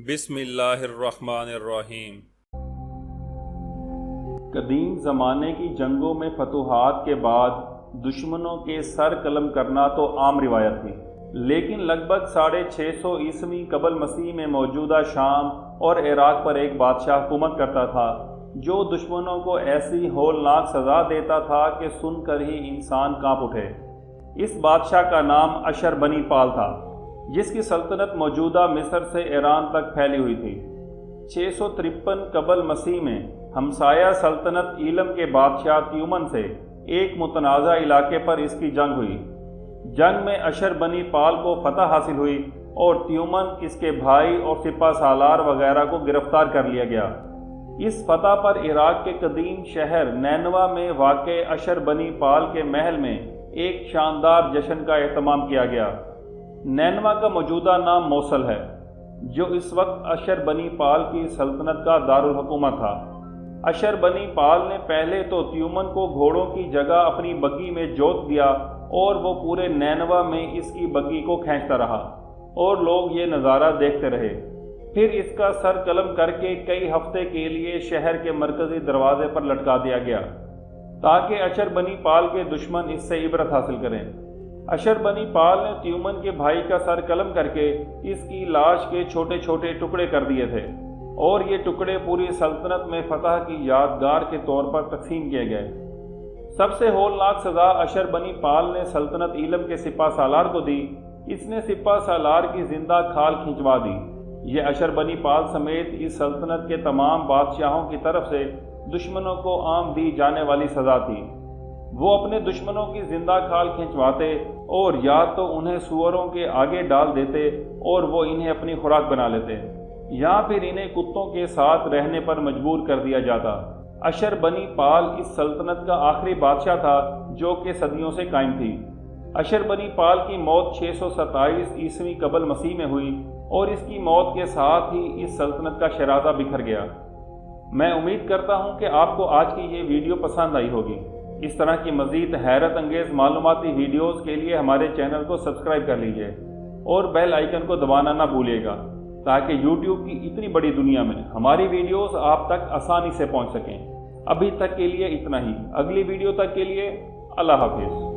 بسم اللہ الرحمن الرحیم۔ قدیم زمانے کی جنگوں میں فتوحات کے بعد دشمنوں کے سر قلم کرنا تو عام روایت تھی، لیکن لگ بھگ 650 عیسوی قبل مسیح میں موجودہ شام اور عراق پر ایک بادشاہ حکومت کرتا تھا جو دشمنوں کو ایسی ہولناک سزا دیتا تھا کہ سن کر ہی انسان کانپ اٹھے۔ اس بادشاہ کا نام اشر بنی پال تھا، جس کی سلطنت موجودہ مصر سے ایران تک پھیلی ہوئی تھی۔ 653 قبل مسیح میں ہمسایہ سلطنت ایلم کے بادشاہ تیومن سے ایک متنازع علاقے پر اس کی جنگ ہوئی۔ جنگ میں اشر بنی پال کو فتح حاصل ہوئی اور تیومن، اس کے بھائی اور سپہ سالار وغیرہ کو گرفتار کر لیا گیا۔ اس فتح پر عراق کے قدیم شہر نینوا میں واقع اشر بنی پال کے محل میں ایک شاندار جشن کا اہتمام کیا گیا۔ نینوا کا موجودہ نام موصل ہے، جو اس وقت اشر بنی پال کی سلطنت کا دارالحکومت تھا۔ اشر بنی پال نے پہلے تو تیومن کو گھوڑوں کی جگہ اپنی بگھی میں جوت دیا اور وہ پورے نینوا میں اس کی بگھی کو کھینچتا رہا اور لوگ یہ نظارہ دیکھتے رہے۔ پھر اس کا سر قلم کر کے کئی ہفتے کے لیے شہر کے مرکزی دروازے پر لٹکا دیا گیا تاکہ اشر بنی پال کے دشمن اس سے عبرت حاصل کریں۔ اشر بنی پال نے تیومن کے بھائی کا سر قلم کر کے اس کی لاش کے چھوٹے چھوٹے ٹکڑے کر دیے تھے اور یہ ٹکڑے پوری سلطنت میں فتح کی یادگار کے طور پر تقسیم کیے گئے۔ سب سے ہولناک سزا اشر بنی پال نے سلطنت ایلم کے سپہ سالار کو دی۔ اس نے سپہ سالار کی زندہ کھال کھنچوا دی۔ یہ اشر بنی پال سمیت اس سلطنت کے تمام بادشاہوں کی طرف سے دشمنوں کو عام دی جانے والی سزا تھی۔ وہ اپنے دشمنوں کی زندہ کھال کھنچواتے اور یا تو انہیں سوروں کے آگے ڈال دیتے اور وہ انہیں اپنی خوراک بنا لیتے، یا پھر انہیں کتوں کے ساتھ رہنے پر مجبور کر دیا جاتا۔ اشر بنی پال اس سلطنت کا آخری بادشاہ تھا جو کہ صدیوں سے قائم تھی۔ اشر بنی پال کی موت 627 عیسوی قبل مسیح میں ہوئی اور اس کی موت کے ساتھ ہی اس سلطنت کا شرازہ بکھر گیا۔ میں امید کرتا ہوں کہ آپ کو آج کی یہ ویڈیو پسند آئی ہوگی۔ اس طرح کی مزید حیرت انگیز معلوماتی ویڈیوز کے لیے ہمارے چینل کو سبسکرائب کر لیجئے اور بیل آئیکن کو دبانا نہ بھولیے گا تاکہ یوٹیوب کی اتنی بڑی دنیا میں ہماری ویڈیوز آپ تک آسانی سے پہنچ سکیں۔ ابھی تک کے لیے اتنا ہی، اگلی ویڈیو تک کے لیے اللہ حافظ۔